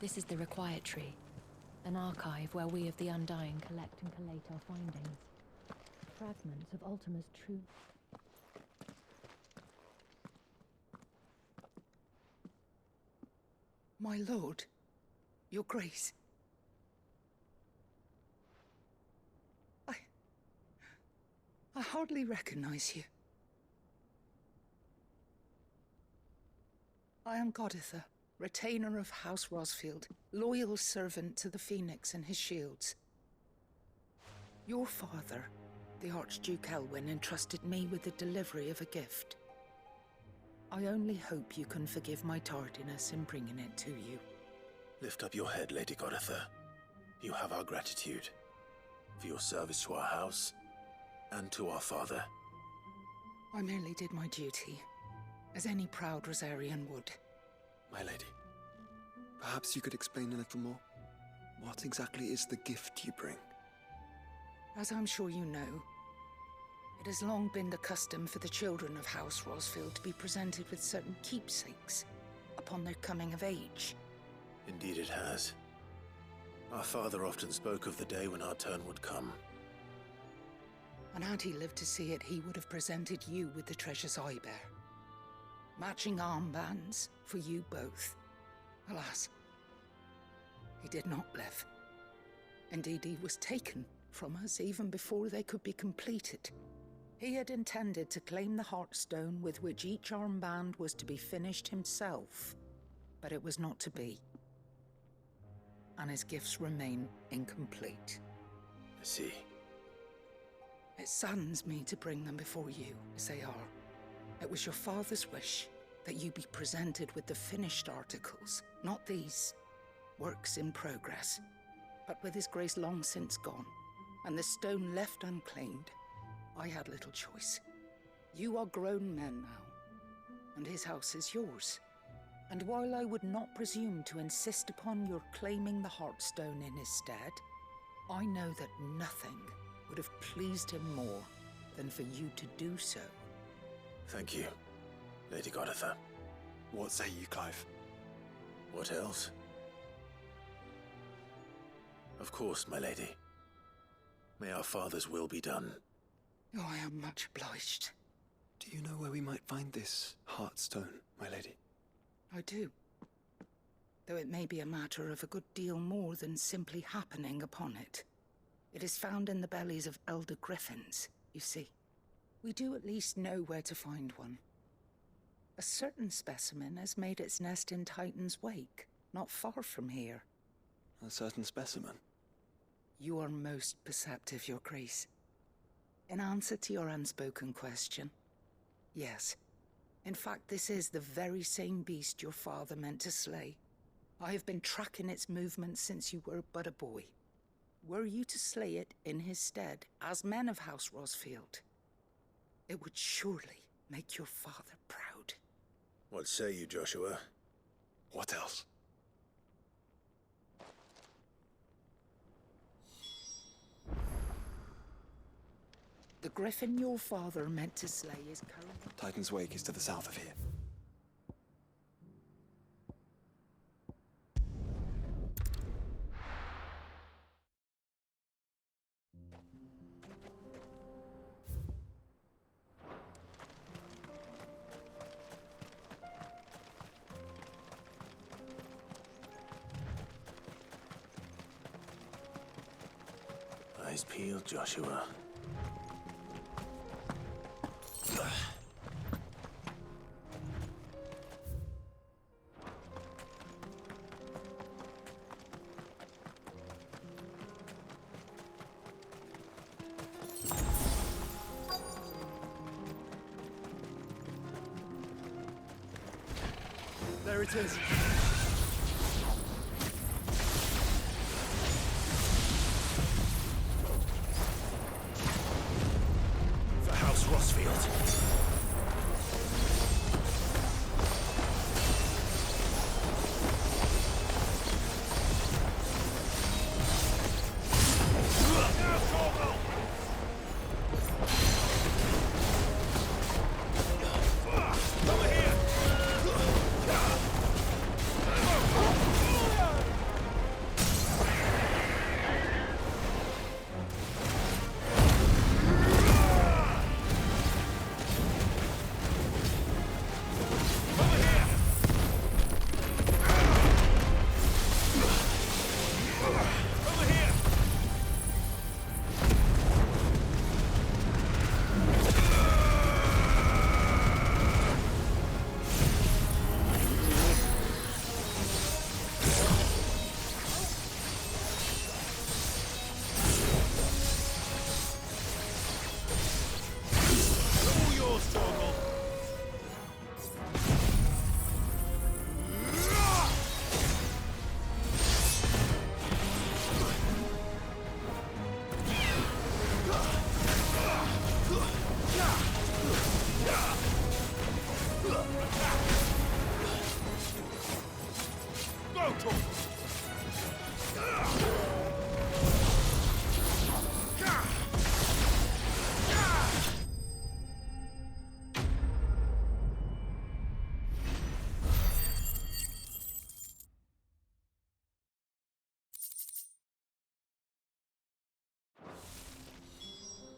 This is the Required Tree, an archive where we of the Undying collect and collate our findings. Fragments of Ultima's true... My lord, your grace. I hardly recognize you. I am Goditha, retainer of House Rosfield, loyal servant to the Phoenix and his shields. Your father, the Archduke Elwyn, entrusted me with the delivery of a gift. I only hope you can forgive my tardiness in bringing it to you. Lift up your head, Lady Goditha. You have our gratitude for your service to our house and to our father. I merely did my duty, as any proud Rosarian would. My lady, perhaps you could explain a little more? What exactly is the gift you bring? As I'm sure you know, it has long been the custom for the children of House Rosfield to be presented with certain keepsakes upon their coming of age. Indeed it has. Our father often spoke of the day when our turn would come. And had he lived to see it, he would have presented you with the treasures I bear. Matching armbands for you both. Alas, he did not live. Indeed, he was taken from us even before they could be completed. He had intended to claim the Heartstone with which each armband was to be finished himself, but it was not to be. And his gifts remain incomplete. I see. It saddens me to bring them before you, as they are. It was your father's wish that you be presented with the finished articles, not these works in progress. But with his grace long since gone, and the stone left unclaimed, I had little choice. You are grown men now, and his house is yours. And while I would not presume to insist upon your claiming the Heartstone in his stead, I know that nothing would have pleased him more than for you to do so. Thank you, Lady Goditha. What say you, Clive? What else? Of course, my lady. May our father's will be done. Oh, I am much obliged. Do you know where we might find this Heartstone, my lady? I do. Though it may be a matter of a good deal more than simply happening upon it. It is found in the bellies of elder griffins, you see. We do at least know where to find one. A certain specimen has made its nest in Titan's Wake, not far from here. A certain specimen? You are most perceptive, Your Grace. In answer to your unspoken question, yes. In fact, this is the very same beast your father meant to slay. I have been tracking its movements since you were but a boy. Were you to slay it in his stead, as men of House Rosfield, it would surely make your father proud. What say you, Joshua? What else? The griffin your father meant to slay is currently... Titan's Wake is to the south of here. Eyes peeled, Joshua. There it is. For House Rosfield.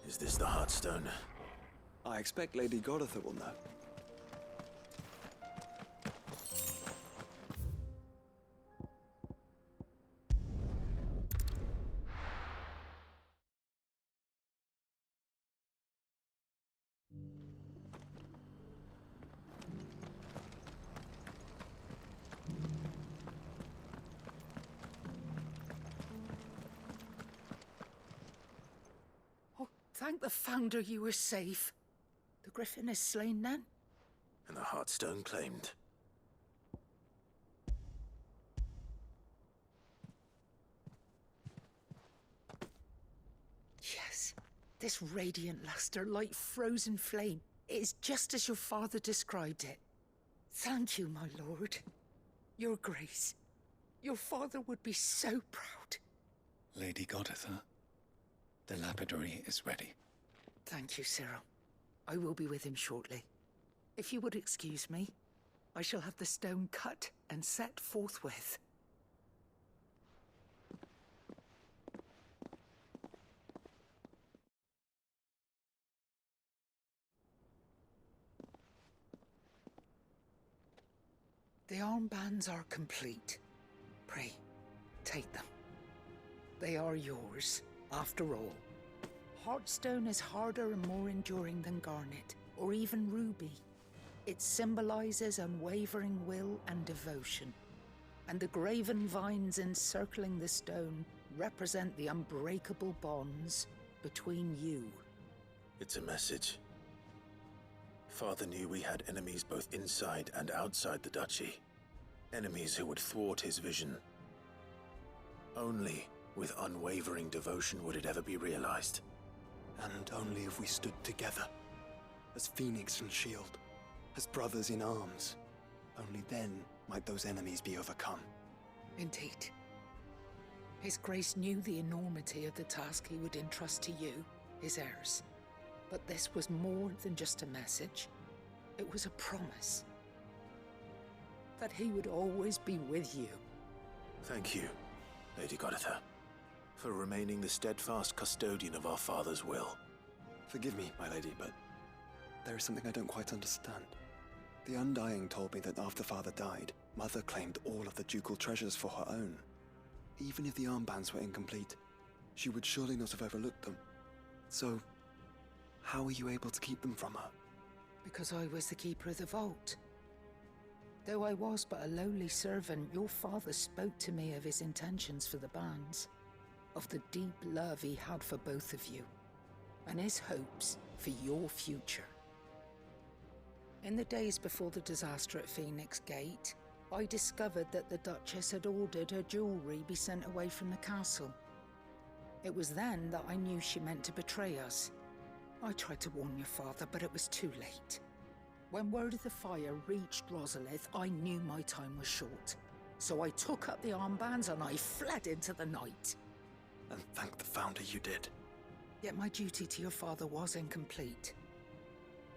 Is this the Heartstone? I expect Lady Goditha will know. Thank the Founder you were safe. The Griffin is slain then? And the Heartstone claimed. Yes. This radiant luster, like frozen flame. It is just as your father described it. Thank you, my lord. Your Grace. Your father would be so proud. Lady Goditha, the lapidary is ready. Thank you, Cyril. I will be with him shortly. If you would excuse me, I shall have the stone cut and set forthwith. The armbands are complete. Pray, take them. They are yours, after all. Heartstone is harder and more enduring than garnet, or even ruby. It symbolizes unwavering will and devotion. And the graven vines encircling the stone represent the unbreakable bonds between you. It's a message. Father knew we had enemies both inside and outside the duchy. Enemies who would thwart his vision. Only with unwavering devotion would it ever be realized. And only if we stood together, as Phoenix and Shield, as brothers in arms, only then might those enemies be overcome. Indeed. His Grace knew the enormity of the task he would entrust to you, his heirs. But this was more than just a message. It was a promise. That he would always be with you. Thank you, Lady Goditha, for remaining the steadfast custodian of our father's will. Forgive me, my lady, but there is something I don't quite understand. The Undying told me that after Father died, Mother claimed all of the ducal treasures for her own. Even if the armbands were incomplete, she would surely not have overlooked them. So, how were you able to keep them from her? Because I was the keeper of the vault. Though I was but a lowly servant, your father spoke to me of his intentions for the bands, of the deep love he had for both of you, and his hopes for your future. In the days before the disaster at Phoenix Gate, I discovered that the Duchess had ordered her jewelry be sent away from the castle. It was then that I knew she meant to betray us. I tried to warn your father, but it was too late. When word of the fire reached Rosalith, I knew my time was short. So I took up the armbands and I fled into the night. And thank the Founder you did. Yet my duty to your father was incomplete.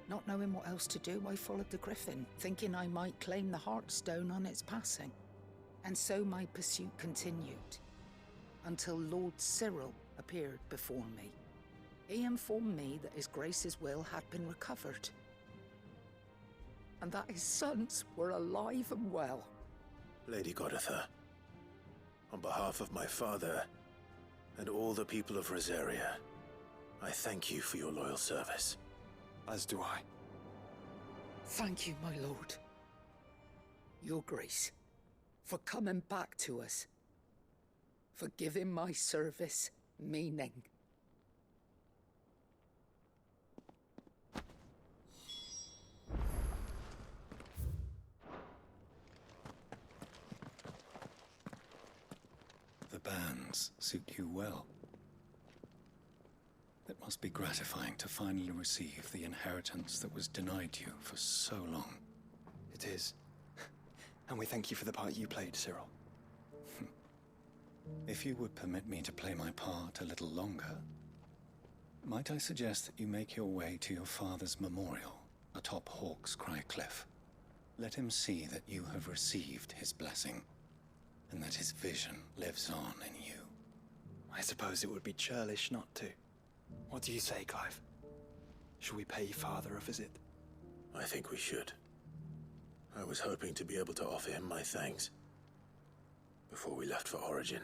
Not knowing what else to do, I followed the Griffin, thinking I might claim the Heartstone on its passing. And so my pursuit continued, until Lord Cyril appeared before me. He informed me that His Grace's will had been recovered, and that his sons were alive and well. Lady Goditha, on behalf of my father and all the people of Rosaria, I thank you for your loyal service. As do I. Thank you, my lord. Your Grace, for coming back to us, for giving my service meaning. The bands suit you well. It must be gratifying to finally receive the inheritance that was denied you for so long. It is. And we thank you for the part you played, Cyril. If you would permit me to play my part a little longer, might I suggest that you make your way to your father's memorial atop Hawk's Cry Cliff? Let him see that you have received his blessing, and that his vision lives on in you. I suppose it would be churlish not to. What do you say, Clive? Shall we pay Father a visit? I think we should. I was hoping to be able to offer him my thanks before we left for Origin.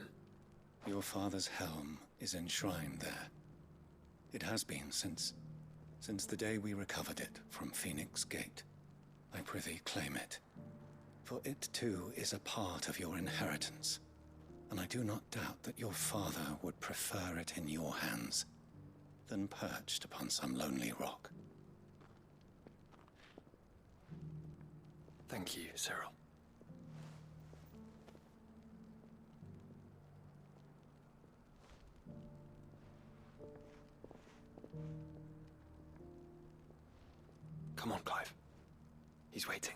Your father's helm is enshrined there. It has been since the day we recovered it from Phoenix Gate. I prithee claim it, for it too is a part of your inheritance, and I do not doubt that your father would prefer it in your hands than perched upon some lonely rock. Thank you, Cyril. Come on, Clive. He's waiting.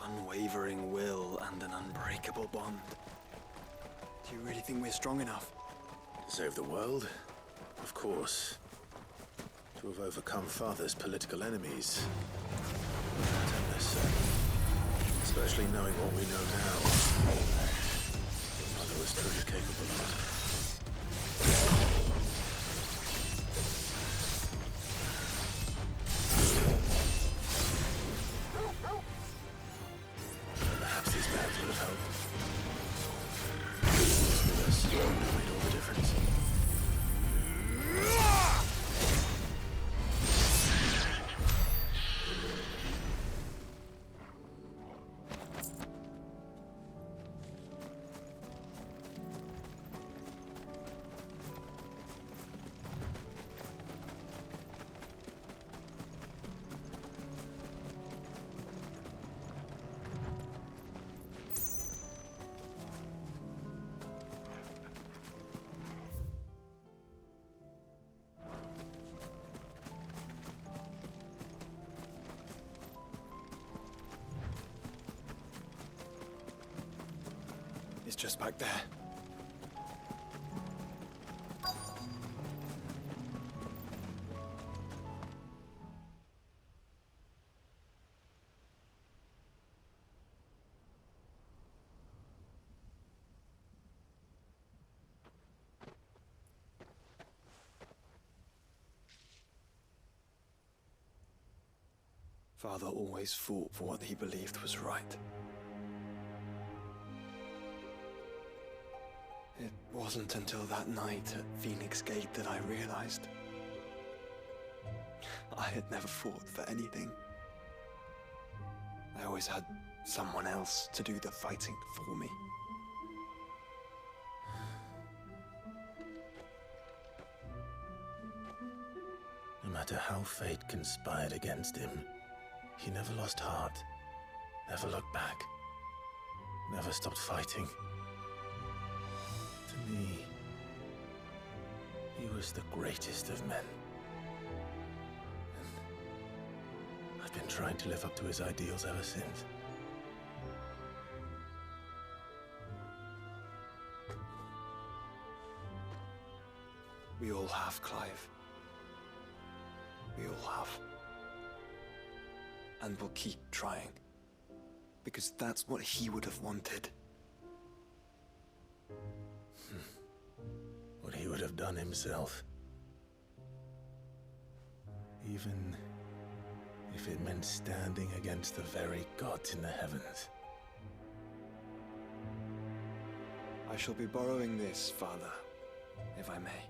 Unwavering will and an unbreakable bond. Do you really think we're strong enough? To save the world? Of course. To have overcome Father's political enemies? I don't know, sir. Especially knowing what we know now. Father was truly capable of it. Perhaps these bags would have helped. This made all the difference. It's just back there. Father always fought for what he believed was right. It wasn't until that night at Phoenix Gate that I realized I had never fought for anything. I always had someone else to do the fighting for me. No matter how fate conspired against him, he never lost heart, never looked back, never stopped fighting. To me, he was the greatest of men. And I've been trying to live up to his ideals ever since. We all have, Clive. We all have. And we'll keep trying. Because that's what he would have wanted. What he would have done himself. Even if it meant standing against the very gods in the heavens. I shall be borrowing this, Father, if I may.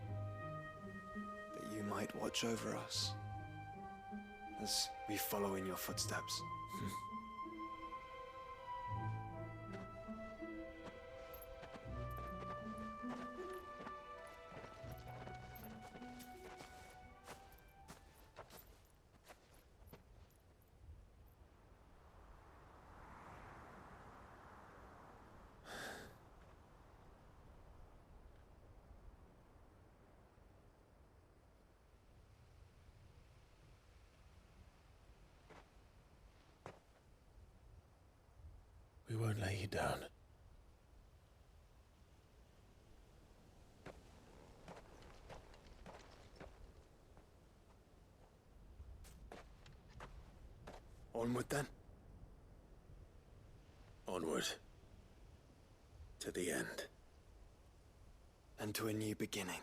That you might watch over us as we follow in your footsteps. We won't lay you down. Onward then. Onward. To the end. And to a new beginning.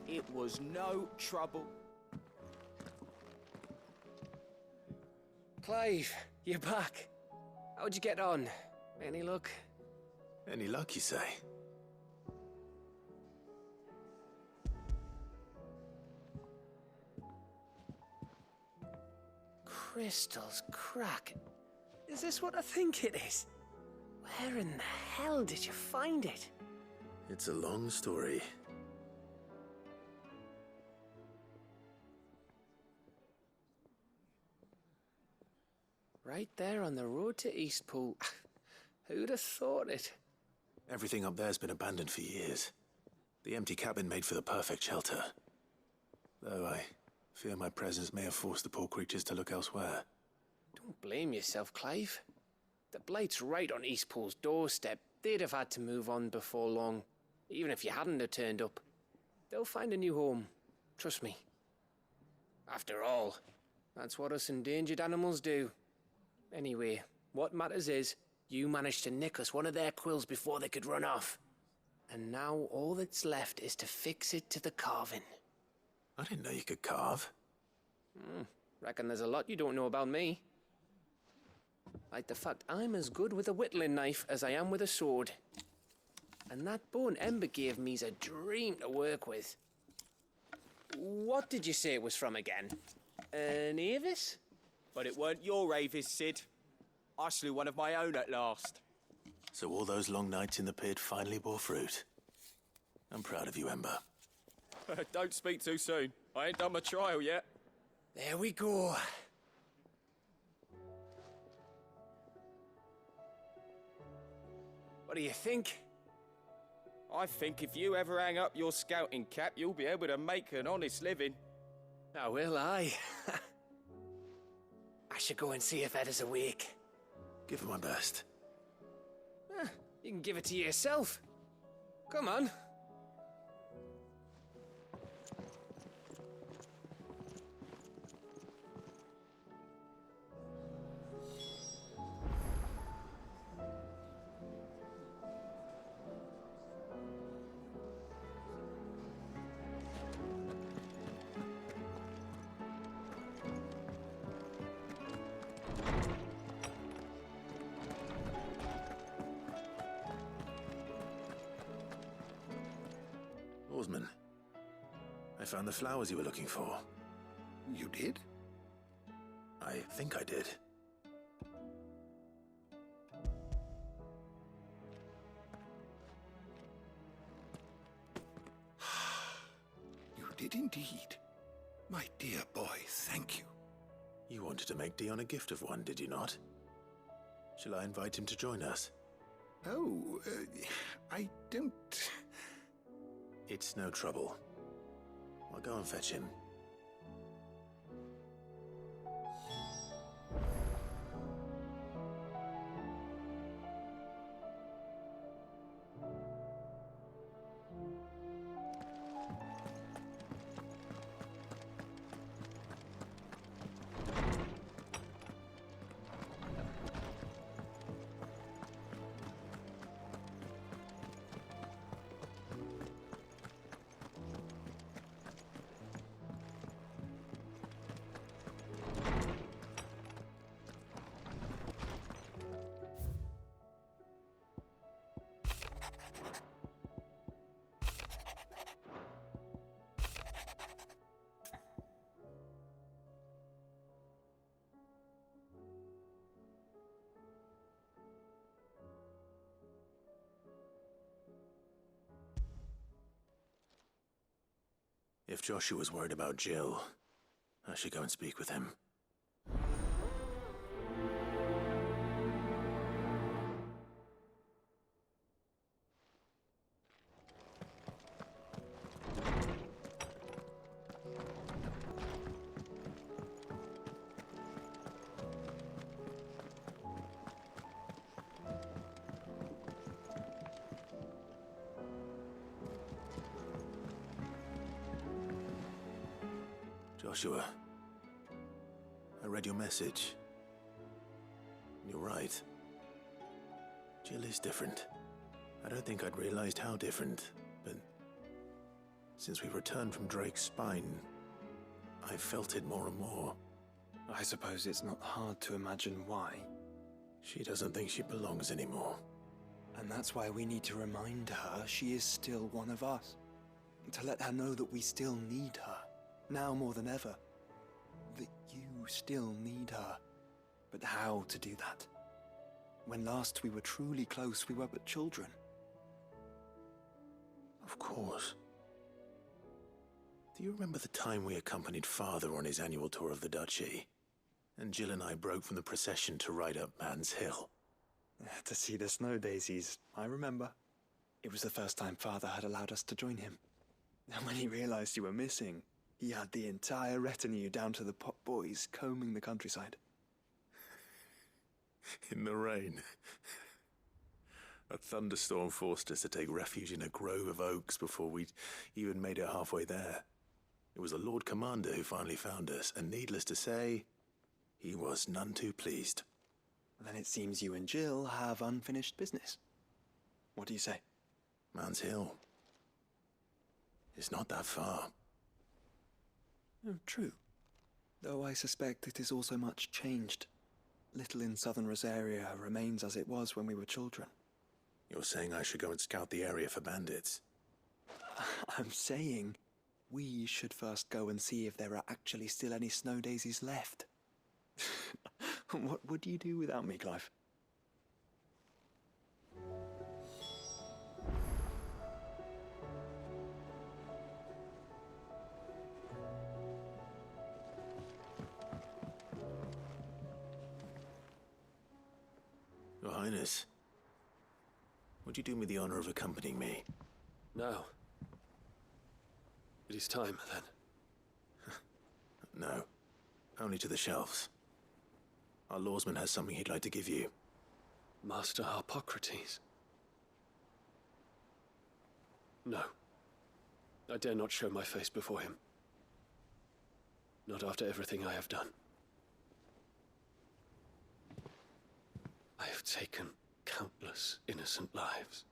It was no trouble. Clive, you're back. How'd you get on? Any luck? Any luck, you say? Crystals crack. Is this what I think it is? Where in the hell did you find it? It's a long story. Right there on the road to Eastpool. Who'd have thought it? Everything up there's been abandoned for years. The empty cabin made for the perfect shelter. Though I fear my presence may have forced the poor creatures to look elsewhere. Don't blame yourself, Clive. The Blight's right on Eastpool's doorstep. They'd have had to move on before long, even if you hadn't have turned up. They'll find a new home. Trust me. After all, that's what us endangered animals do. Anyway, what matters is, you managed to nick us one of their quills before they could run off. And now all that's left is to fix it to the carving. I didn't know you could carve. Reckon there's a lot you don't know about me. Like the fact I'm as good with a whittling knife as I am with a sword. And that bone Ember gave me's a dream to work with. What did you say it was from again? An Avis? But it weren't your Avis, Sid. I slew one of my own at last. So all those long nights in the pit finally bore fruit. I'm proud of you, Ember. Don't speak too soon. I ain't done my trial yet. There we go. What do you think? I think if you ever hang up your scouting cap, you'll be able to make an honest living. Now will I? I should go and see if Ed is awake. Give it my best. You can give it to yourself. Come on. Oarsman, I found the flowers you were looking for. You did? I think I did. did indeed. My dear boy, thank you. You wanted to make Dion a gift of one, did you not? Shall I invite him to join us? Oh, I don't... It's no trouble. I'll go and fetch him. If Joshua's worried about Jill, I should go and speak with him. Joshua, I read your message. You're right. Jill is different. I don't think I'd realized how different, but since we returned from Drake's spine, I've felt it more and more. I suppose it's not hard to imagine why. She doesn't think she belongs anymore. And that's why we need to remind her she is still one of us. To let her know that we still need her. Now more than ever. That you still need her. But how to do that? When last we were truly close, we were but children. Of course. Do you remember the time we accompanied Father on his annual tour of the Duchy? And Jill and I broke from the procession to ride up Man's Hill. To see the snow daisies, I remember. It was the first time Father had allowed us to join him. And when he realized you were missing, he had the entire retinue down to the pot boys combing the countryside. In the rain. A thunderstorm forced us to take refuge in a grove of oaks before we'd even made it halfway there. It was the Lord Commander who finally found us, and needless to say, he was none too pleased. Then it seems you and Jill have unfinished business. What do you say? Man's Hill. It's not that far. Oh, true. Though I suspect it is also much changed. Little in southern Rosaria remains as it was when we were children. You're saying I should go and scout the area for bandits? I'm saying we should first go and see if there are actually still any snow daisies left. What would you do without me, Clive? Your Highness, would you do me the honor of accompanying me? Now. It is time, then. No, only to the shelves. Our lawsman has something he'd like to give you. Master Harpocrates? No. I dare not show my face before him. Not after everything I have done. I have taken countless innocent lives.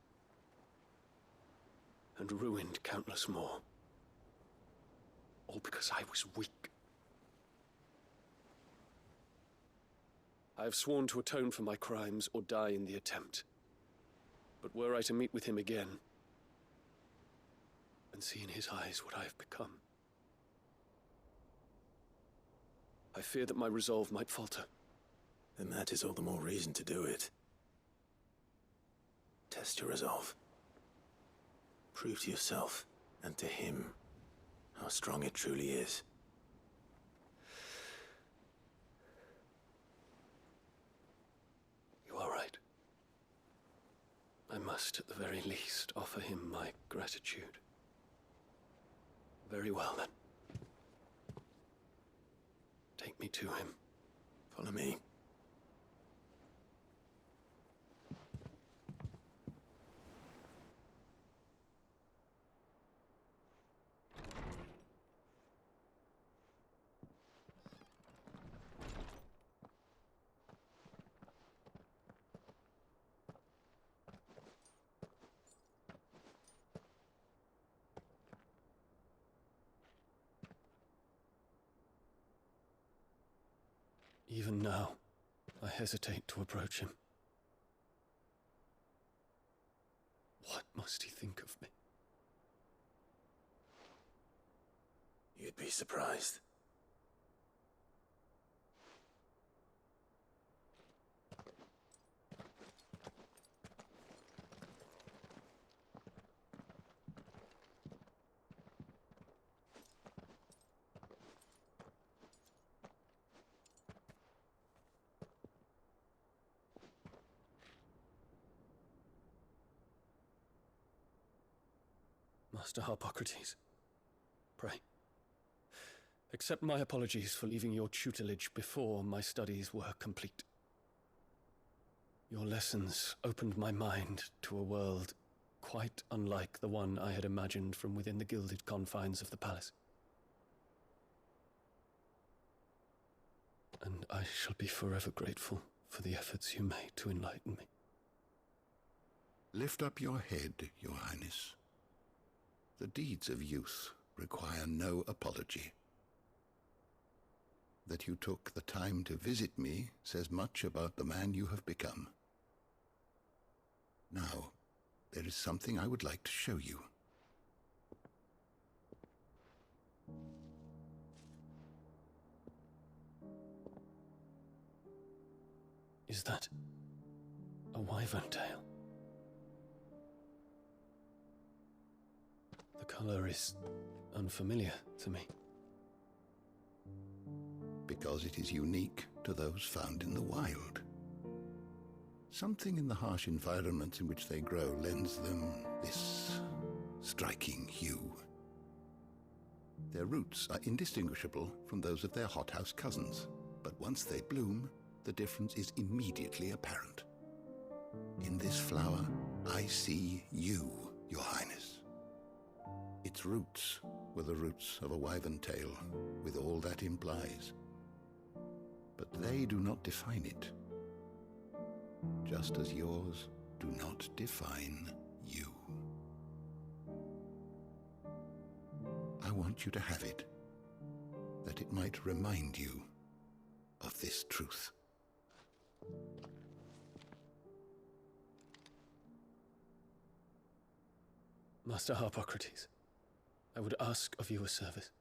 And ruined countless more. All because I was weak. I have sworn to atone for my crimes or die in the attempt. But were I to meet with him again, and see in his eyes what I have become, I fear that my resolve might falter. Then that is all the more reason to do it. Test your resolve. Prove to yourself, and to him, how strong it truly is. You are right. I must, at the very least, offer him my gratitude. Very well, then. Take me to him. Follow me. Even now, I hesitate to approach him. What must he think of me? You'd be surprised. Master Harpocrates, pray, accept my apologies for leaving your tutelage before my studies were complete. Your lessons opened my mind to a world quite unlike the one I had imagined from within the gilded confines of the palace. And I shall be forever grateful for the efforts you made to enlighten me. Lift up your head, Your Highness. The deeds of youth require no apology. That you took the time to visit me says much about the man you have become. Now, there is something I would like to show you. Is that a wyvern tail? The color is unfamiliar to me. Because it is unique to those found in the wild. Something in the harsh environments in which they grow lends them this striking hue. Their roots are indistinguishable from those of their hothouse cousins, but once they bloom, the difference is immediately apparent. In this flower, I see you, Your Highness. Its roots were the roots of a wyvern tail, with all that implies. But they do not define it, just as yours do not define you. I want you to have it, that it might remind you of this truth. Master Harpocrates, I would ask of you a service.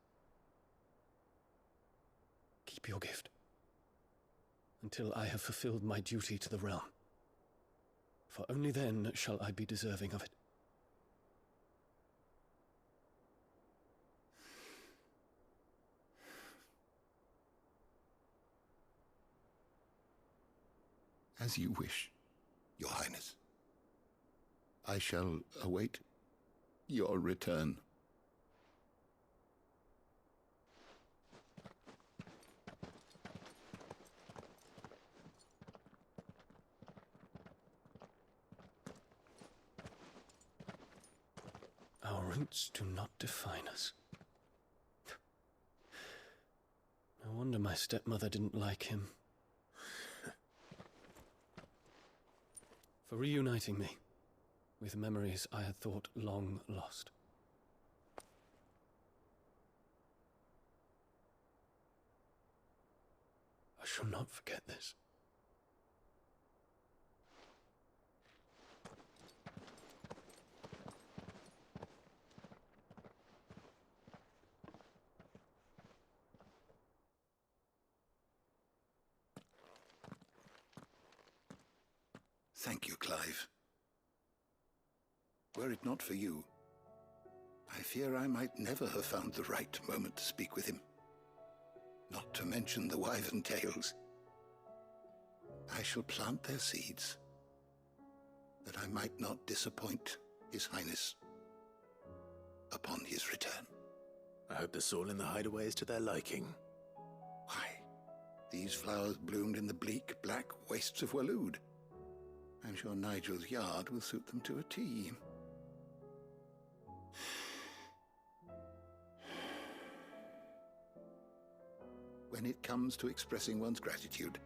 Keep your gift until I have fulfilled my duty to the realm, for only then shall I be deserving of it. As you wish, Your Highness. I shall await your return. Our roots do not define us. No wonder my stepmother didn't like him. For reuniting me with memories I had thought long lost. I shall not forget this. Thank you, Clive. Were it not for you, I I fear I might never have found the right moment to speak with him. Not to mention the wyvern tales. I shall plant their seeds, that I might not disappoint His Highness upon his return. I hope the soil in the hideaway is to their liking. Why, these flowers bloomed in the bleak, black wastes of Waloed. I'm sure Nigel's yard will suit them to a T. When it comes to expressing one's gratitude,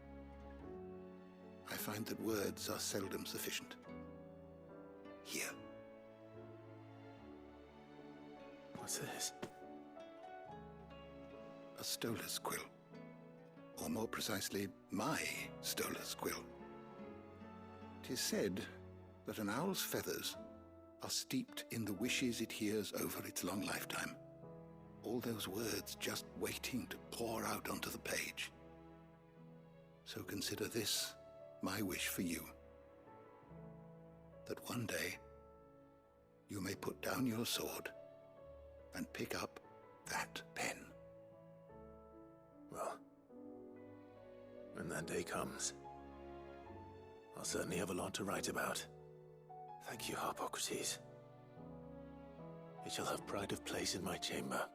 I find that words are seldom sufficient. Here. What's this? A stolas quill. Or more precisely, my stolas quill. 'Tis said that an owl's feathers are steeped in the wishes it hears over its long lifetime. All those words just waiting to pour out onto the page. So consider this my wish for you. That one day you may put down your sword and pick up that pen. Well, when that day comes, I'll certainly have a lot to write about. Thank you, Harpocrates. It shall have pride of place in my chamber.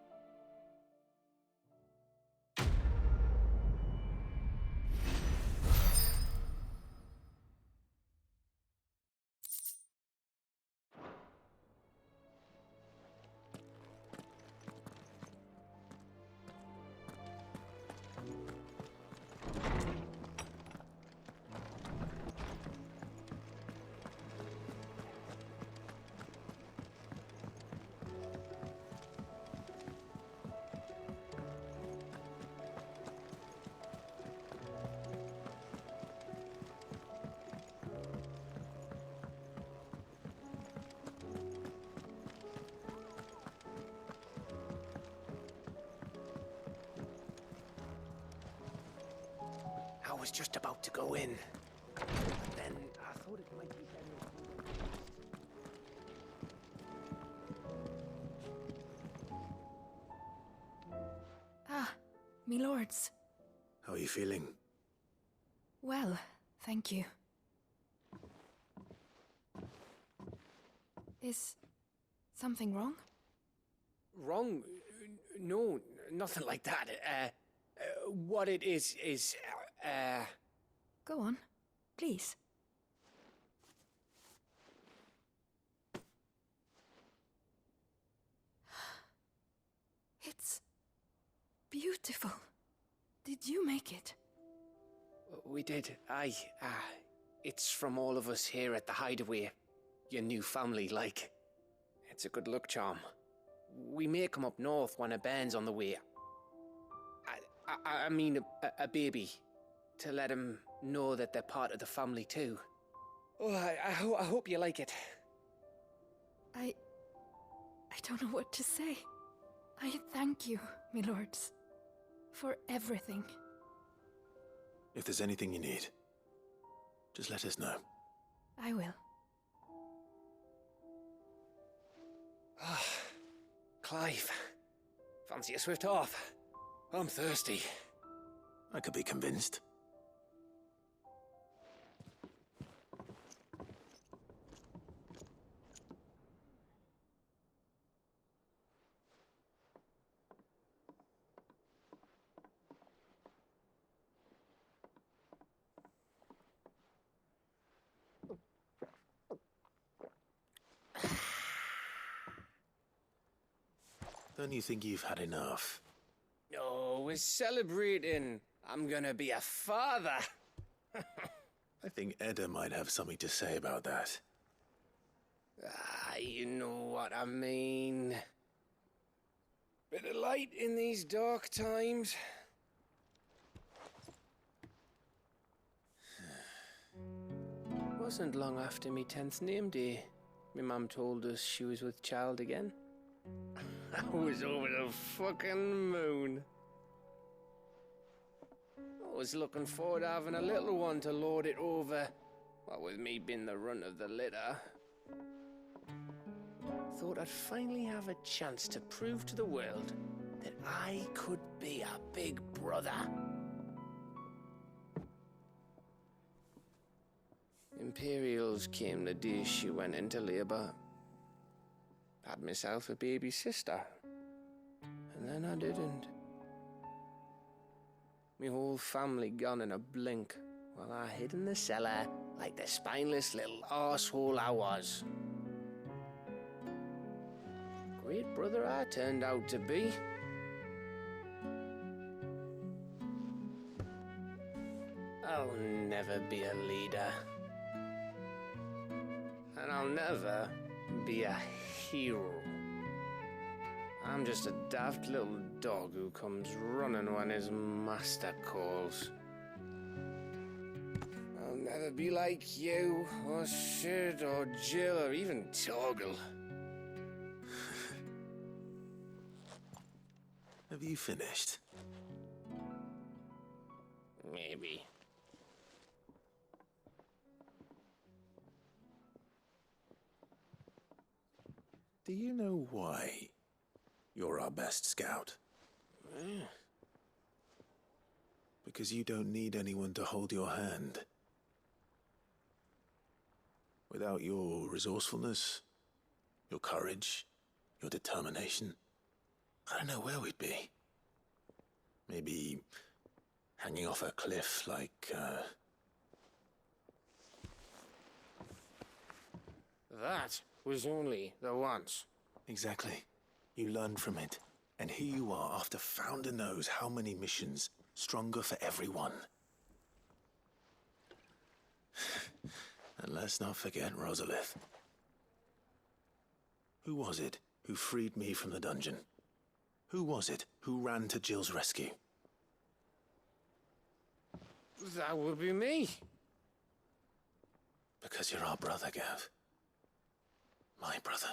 I was just about to go in. But then I thought it might be better. Ah, me lords. How are you feeling? Well, thank you. Is something wrong? Wrong? No, nothing like that. What it is, Go on, please. It's beautiful. Did you make it? We did. Aye. It's from all of us here at the Hideaway. Your new family, like. It's a good luck charm. We may come up north when a band's on the way. I mean a baby. To let him know that they're part of the family too. Oh, I hope you like it. I don't know what to say. I thank you, my lords, for everything. If there's anything you need, just let us know. I will. Clive, fancy a swift off? I'm thirsty. I could be convinced. Don't you think you've had enough? No, we're celebrating. I'm gonna be a father. I think Edda might have something to say about that. You know what I mean. Bit of light in these dark times. Wasn't long after me 10th name day. My mum told us she was with child again. I was over the fucking moon. I was looking forward to having a little one to lord it over, what with me being the runt of the litter. thought I'd finally have a chance to prove to the world that I could be a big brother. Imperials came the day she went into labour. Had myself a baby sister. And then I didn't. Me whole family gone in a blink, while I hid in the cellar like the spineless little arsehole I was. Great brother I turned out to be. I'll never be a leader. And I'll never be a hero. I'm just a daft little dog who comes running when his master calls. I'll never be like you, or Sid, or Jill, or even Torgal. Have you finished? Maybe. Do you know why you're our best scout? Because you don't need anyone to hold your hand. Without your resourcefulness, your courage, your determination, I don't know where we'd be. Maybe hanging off a cliff like, That was only the once. Exactly. You learned from it. And here you are after Founder knows how many missions, stronger for everyone. And let's not forget Rosalith. Who was it who freed me from the dungeon? Who was it who ran to Jill's rescue? That would be me. Because you're our brother, Gav. My brother.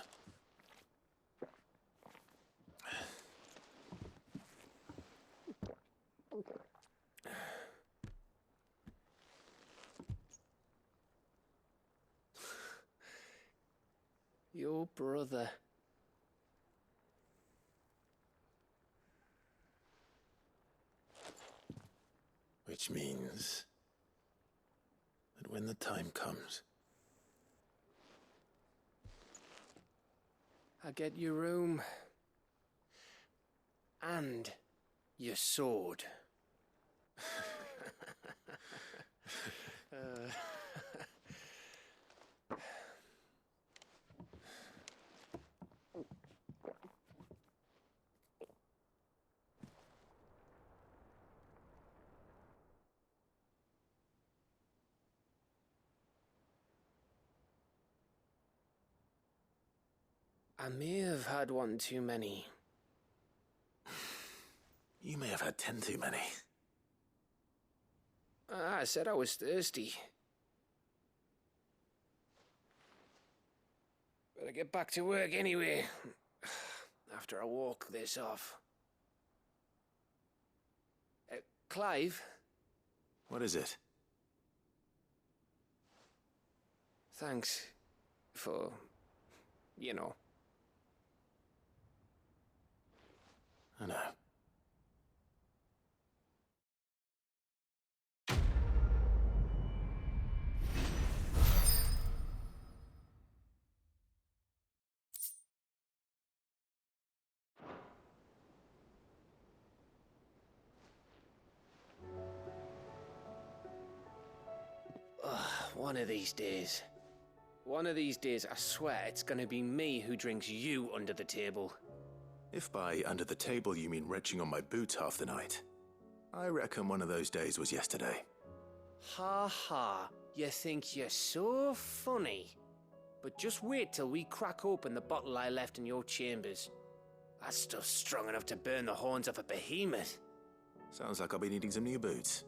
Your brother. Which means that when the time comes, I get your room. And your sword. I may have had one too many. you may have had 10 too many. I said I was thirsty. Better get back to work anyway, after I walk this off. Clive? What is it? Thanks for, you know. I know. One of these days. One of these days, I swear it's gonna be me who drinks you under the table. If by under the table you mean retching on my boots half the night, I reckon one of those days was yesterday. Ha ha, you think you're so funny. But just wait till we crack open the bottle I left in your chambers. That stuff's strong enough to burn the horns off a behemoth. Sounds like I'll be needing some new boots.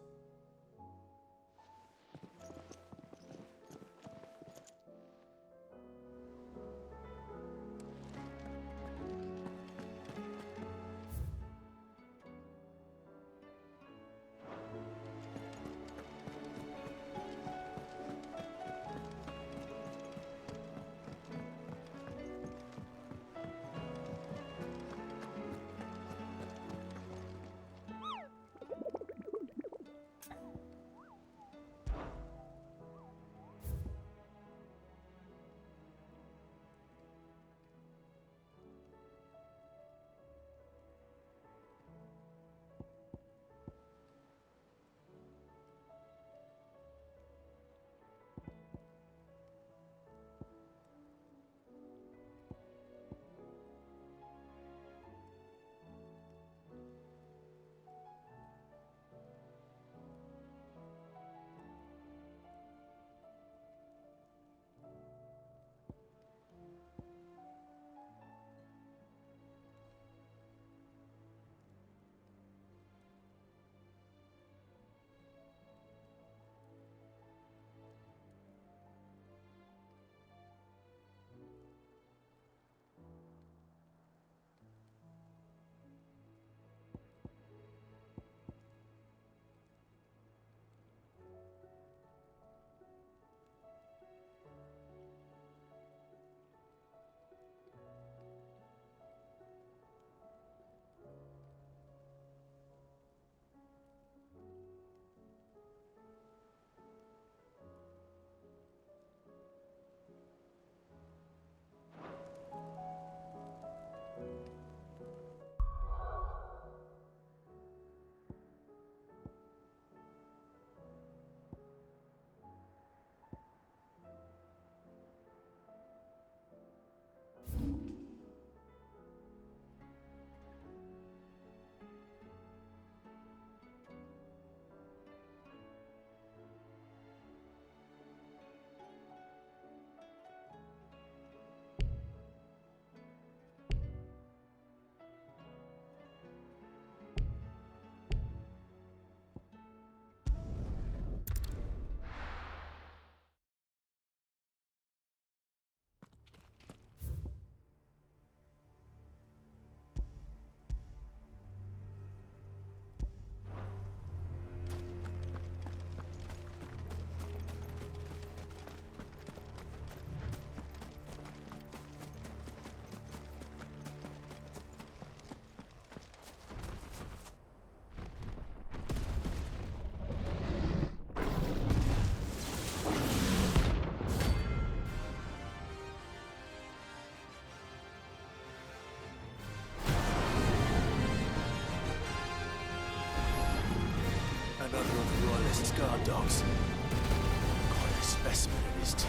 his guard dogs. Quite a specimen it is, too.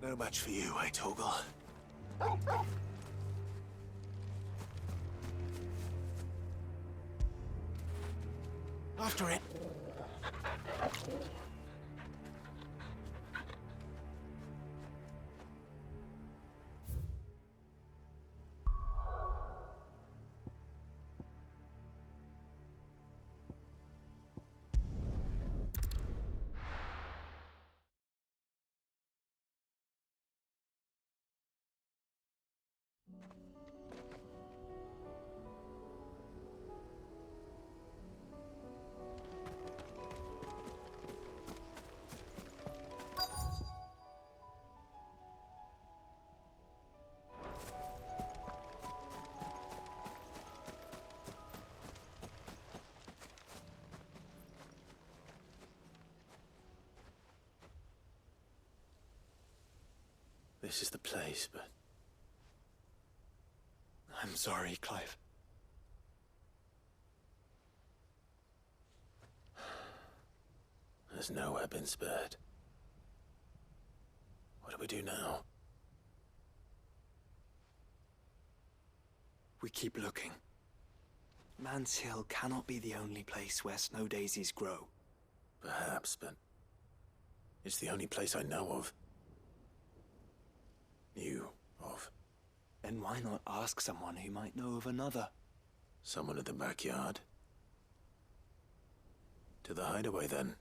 No match for you, eh, Torgal? After it. This is the place, but... I'm sorry, Clive. There's nowhere been spared. What do we do now? We keep looking. Man's Hill cannot be the only place where snow daisies grow. Perhaps, but... it's the only place I know of. Knew of. Then why not ask someone who might know of another? Someone at the backyard. To the hideaway, then.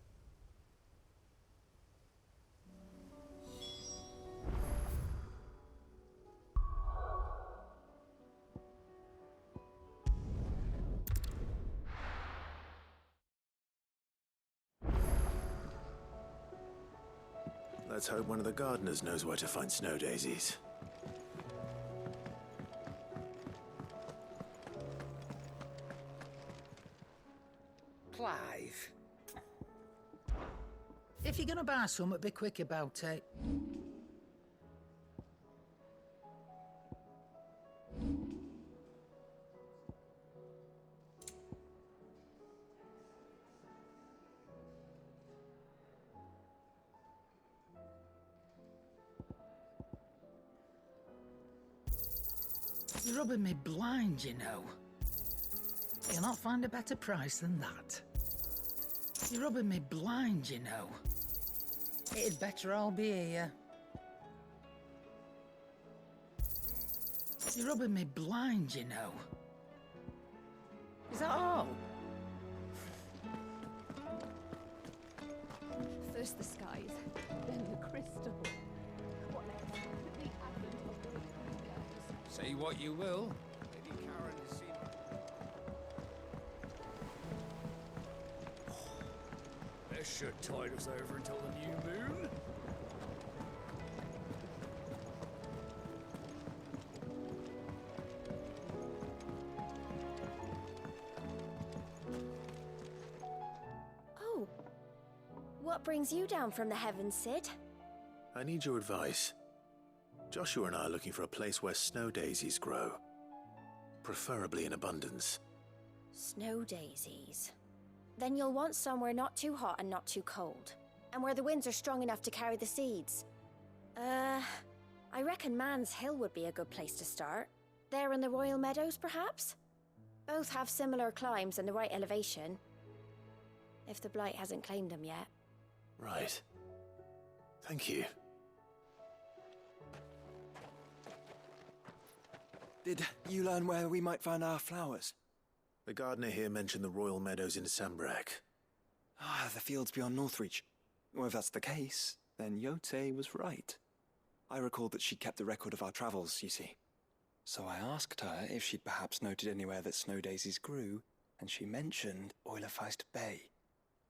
Let's hope one of the gardeners knows where to find snow daisies. Clive. If you're gonna buy some, be quick about it. You're rubbing me blind, you know. You'll not find a better price than that. You're rubbing me blind, you know. It'd better all be here. You're rubbing me blind, you know. Is that all? First the skies, then the crystal. What next? The advent of the fingers. Say what you will. Lady Karen has seen... This should tide us over until the new moon. Oh. What brings you down from the heavens, Sid? I need your advice. Joshua and I are looking for a place where snow daisies grow. Preferably in abundance. Snow daisies. Then you'll want somewhere not too hot and not too cold. And where the winds are strong enough to carry the seeds. I reckon Man's Hill would be a good place to start. There in the Royal Meadows, perhaps? Both have similar climbs and the right elevation. If the Blight hasn't claimed them yet. Right. Thank you. Did you learn where we might find our flowers? The gardener here mentioned the Royal Meadows in Sambrak. Ah, the fields beyond Northreach. Well, if that's the case, then Yote was right. I recalled that she kept the record of our travels, you see. So I asked her if she'd perhaps noted anywhere that snow daisies grew, and she mentioned Oilefeist Bay.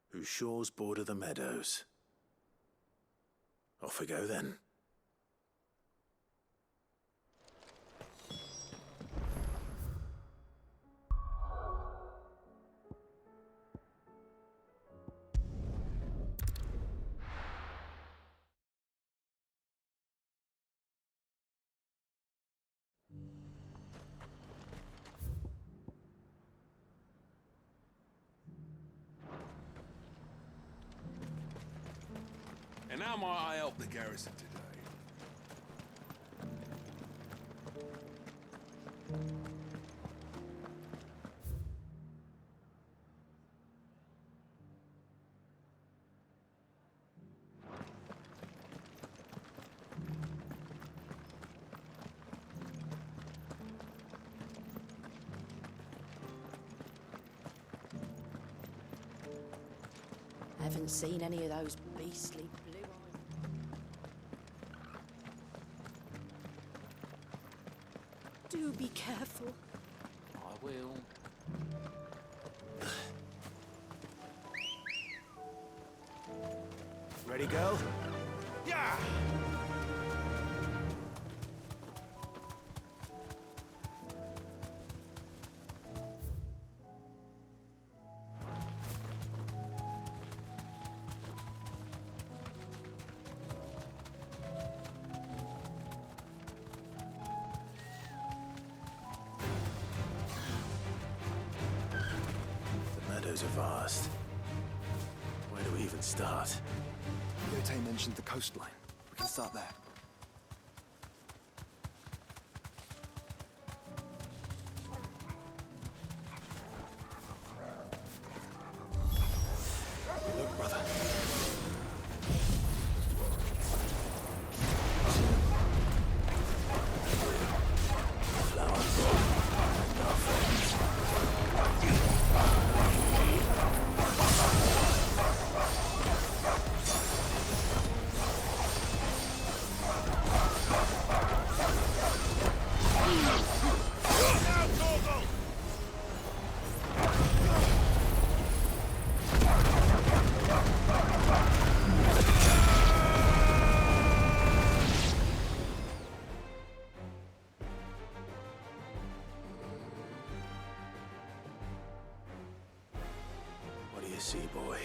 Whose shores border the meadows. Off we go then. And how might I help the garrison today? Haven't seen any of those beastly blue eyes. Do be careful. I will. Ready, girl? Yeah! The meadows are vast. Where do we even start? Yote mentioned the coastline. We can start there. Look, brother. What do you see, boy?